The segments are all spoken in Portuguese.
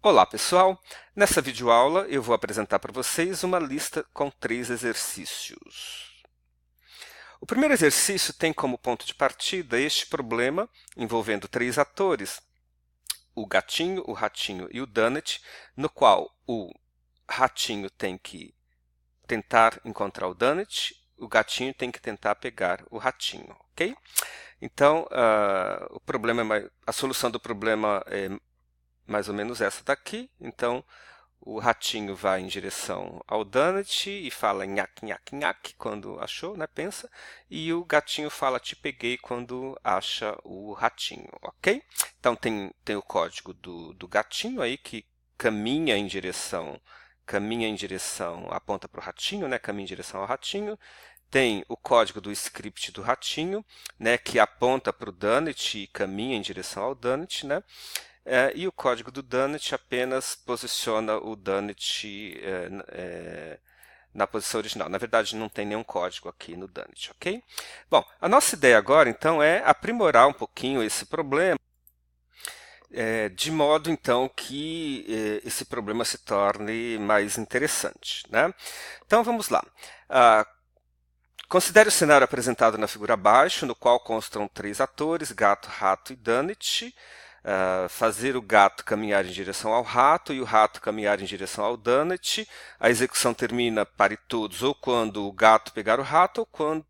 Olá pessoal, nessa videoaula eu vou apresentar para vocês uma lista com 3 exercícios. O primeiro exercício tem como ponto de partida este problema envolvendo 3 atores, o gatinho, o ratinho e o Donut, no qual o ratinho tem que tentar encontrar o Donut, o gatinho tem que tentar pegar o ratinho, ok? Então, a solução do problema é mais ou menos essa daqui. Então, o ratinho vai em direção ao Donut e fala nhaque, nhaque, nhaque quando achou, né? Pensa. E o gatinho fala te peguei quando acha o ratinho, ok? Então tem o código do gatinho aí que caminha em direção, aponta para o ratinho, né? Caminha em direção ao ratinho. Tem o código do script do ratinho, né? Que aponta para o Donut e caminha em direção ao Donut, né? E o código do Donut apenas posiciona o Donut na posição original. Na verdade, não tem nenhum código aqui no Donut, ok? Bom, a nossa ideia agora, então, é aprimorar um pouquinho esse problema, de modo, então, que esse problema se torne mais interessante, né? Então, vamos lá. Considere o cenário apresentado na figura abaixo, no qual constam 3 atores, gato, rato e Donut. Fazer o gato caminhar em direção ao rato e o rato caminhar em direção ao Donut. A execução termina pare todos ou quando o gato pegar o rato ou quando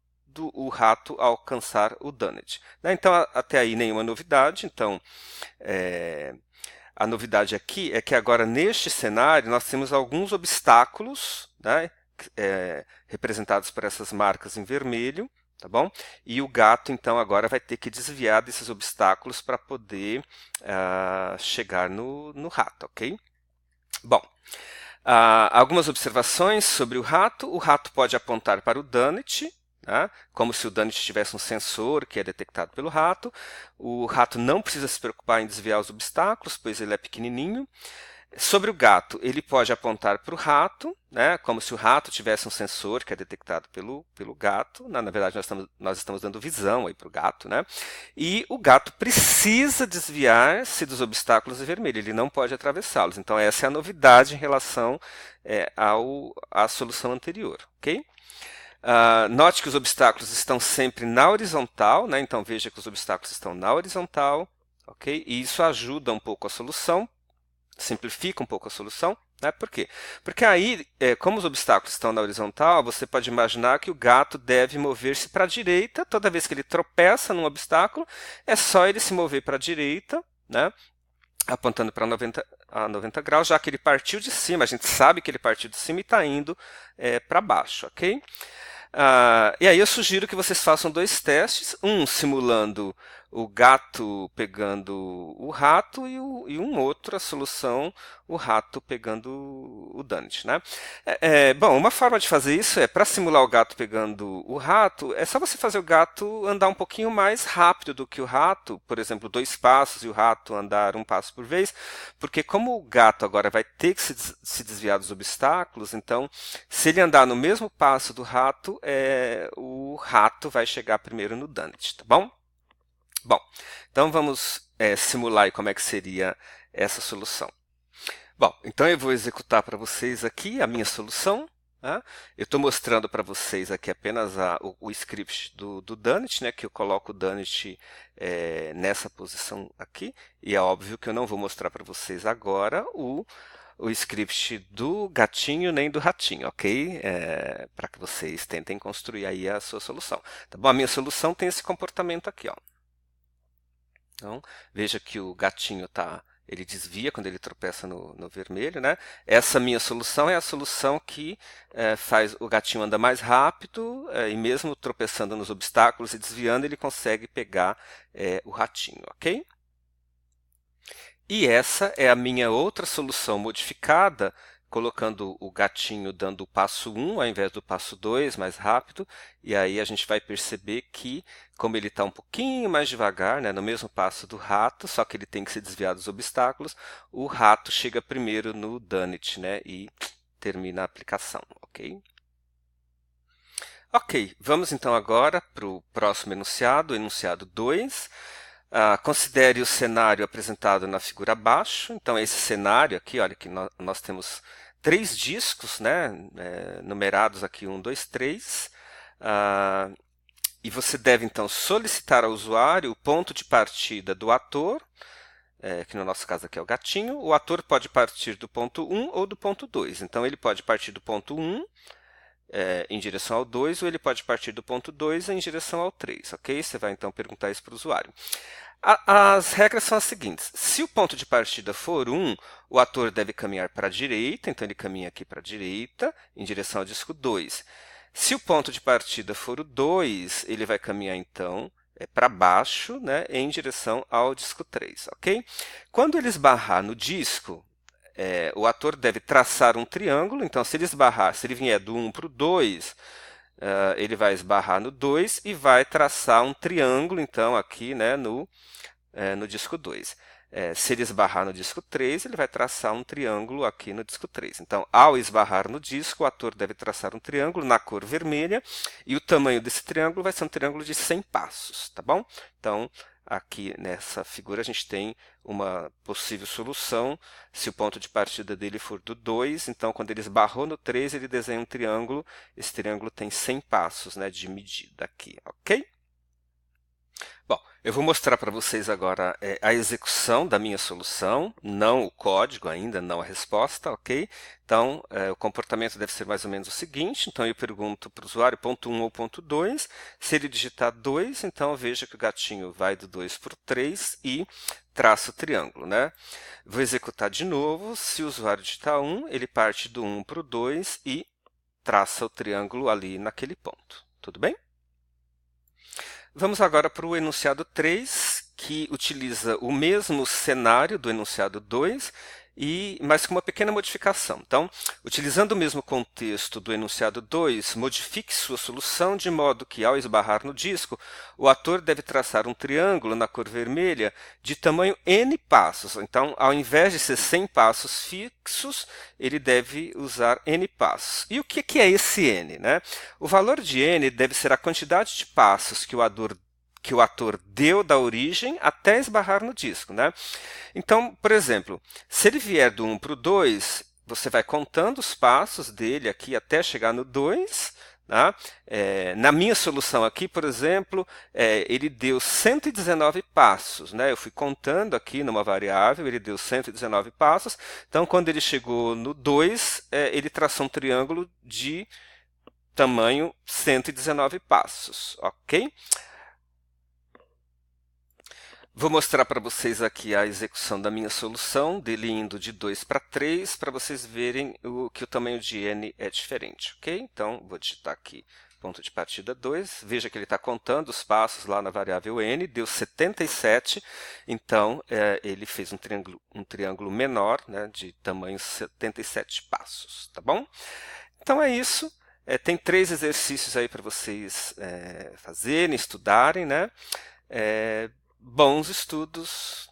o rato alcançar o Donut. Né? Então, até aí nenhuma novidade. Então, a novidade aqui é que agora neste cenário nós temos alguns obstáculos, né? Representados por essas marcas em vermelho, tá bom? E o gato, então, agora vai ter que desviar desses obstáculos para poder chegar no rato, ok? Bom, algumas observações sobre o rato. O rato pode apontar para o Donut, né? Como se o Donut tivesse um sensor que é detectado pelo rato. O rato não precisa se preocupar em desviar os obstáculos, pois ele é pequenininho. Sobre o gato, ele pode apontar para o rato, né, como se o rato tivesse um sensor que é detectado pelo gato. Na verdade, nós estamos dando visão para o gato. Né? E o gato precisa desviar-se dos obstáculos em vermelho, ele não pode atravessá-los. Então, essa é a novidade em relação à solução anterior. Okay? Note que os obstáculos estão sempre na horizontal, né? Então veja que os obstáculos estão na horizontal. Okay? E isso ajuda um pouco a solução. Simplifica um pouco a solução, né? Por quê? Porque aí, como os obstáculos estão na horizontal, você pode imaginar que o gato deve mover-se para a direita. Toda vez que ele tropeça num obstáculo, é só ele se mover para a direita, né? Apontando para 90 graus, já que ele partiu de cima. A gente sabe que ele partiu de cima e está indo para baixo, ok? E aí eu sugiro que vocês façam 2 testes, um simulando o gato pegando o rato e um outro, a solução, o rato pegando o Donut. Né? Bom, uma forma de fazer isso para simular o gato pegando o rato, é só você fazer o gato andar um pouquinho mais rápido do que o rato, por exemplo, 2 passos e o rato andar 1 passo por vez, porque como o gato agora vai ter que se desviar dos obstáculos, então, se ele andar no mesmo passo do rato, o rato vai chegar primeiro no Donut, tá bom? Bom, então vamos simular aí como é que seria essa solução. Bom, então eu vou executar para vocês aqui a minha solução. Tá? Eu estou mostrando para vocês aqui apenas o script do Donut, né, que eu coloco o Donut nessa posição aqui. E é óbvio que eu não vou mostrar para vocês agora o script do gatinho nem do ratinho, ok? Para que vocês tentem construir aí a sua solução. Tá bom? A minha solução tem esse comportamento aqui, ó. Então, veja que o gatinho ele desvia quando ele tropeça no vermelho, né? Essa minha solução é a solução que faz o gatinho andar mais rápido e mesmo tropeçando nos obstáculos e desviando, ele consegue pegar o ratinho, ok? E essa é a minha outra solução modificada, colocando o gatinho dando o passo 1 ao invés do passo 2, mais rápido. E aí a gente vai perceber que, como ele está um pouquinho mais devagar, né, no mesmo passo do rato, só que ele tem que se desviar dos obstáculos, o rato chega primeiro no Donut, né, e termina a aplicação, ok? Ok, vamos então agora para o próximo enunciado, enunciado 2. Considere o cenário apresentado na figura abaixo. Então, esse cenário aqui, olha que nós temos 3 discos, né, numerados aqui 1, 2, 3. E você deve, então, solicitar ao usuário o ponto de partida do ator, que no nosso caso aqui é o gatinho. O ator pode partir do ponto 1 ou do ponto 2. Então, ele pode partir do ponto 1 em direção ao 2, ou ele pode partir do ponto 2 em direção ao 3, ok? Você vai, então, perguntar isso para o usuário. As regras são as seguintes. Se o ponto de partida for 1, o ator deve caminhar para a direita, então ele caminha aqui para a direita, em direção ao disco 2. Se o ponto de partida for o 2, ele vai caminhar, então, para baixo, né, em direção ao disco 3, ok? Quando ele esbarrar no disco, o ator deve traçar um triângulo. Então, se ele vier do 1 para o 2, ele vai esbarrar no 2 e vai traçar um triângulo, então, aqui, né, no disco 2. Se ele esbarrar no disco 3, ele vai traçar um triângulo aqui no disco 3. Então, ao esbarrar no disco, o ator deve traçar um triângulo na cor vermelha, e o tamanho desse triângulo vai ser um triângulo de 100 passos, tá bom? Então, aqui nessa figura a gente tem uma possível solução. Se o ponto de partida dele for do 2, então quando ele esbarrou no 3, ele desenha um triângulo. Esse triângulo tem 100 passos, né, de medida aqui, ok? Bom, eu vou mostrar para vocês agora a execução da minha solução, não o código ainda, não a resposta, ok? Então, o comportamento deve ser mais ou menos o seguinte. Então, eu pergunto para o usuário ponto 1 ou ponto 2. Se ele digitar 2, então veja que o gatinho vai do 2 para o 3 e traça o triângulo, né? Vou executar de novo. Se o usuário digitar 1, ele parte do 1 para o 2 e traça o triângulo ali naquele ponto. Tudo bem? Vamos agora para o enunciado 3, que utiliza o mesmo cenário do enunciado 2, mas com uma pequena modificação. Então, utilizando o mesmo contexto do enunciado 2, modifique sua solução de modo que, ao esbarrar no disco, o ator deve traçar um triângulo na cor vermelha de tamanho n passos. Então, ao invés de ser 100 passos fixos, ele deve usar n passos. E o que é esse n, né? O valor de n deve ser a quantidade de passos que o ator deu da origem até esbarrar no disco, né? Então, por exemplo, se ele vier do 1 para o 2, você vai contando os passos dele aqui até chegar no 2. Tá? Na minha solução aqui, por exemplo, ele deu 119 passos, né? Eu fui contando aqui numa variável, ele deu 119 passos. Então, quando ele chegou no 2, ele traçou um triângulo de tamanho 119 passos, ok? Vou mostrar para vocês aqui a execução da minha solução, dele indo de 2 para 3, para vocês verem que o tamanho de n é diferente, ok? Então, vou digitar aqui ponto de partida 2, veja que ele está contando os passos lá na variável n, deu 77, então ele fez um triângulo menor, né, de tamanho 77 passos, tá bom? Então é isso. Tem 3 exercícios aí para vocês fazerem, estudarem, né? Bons estudos!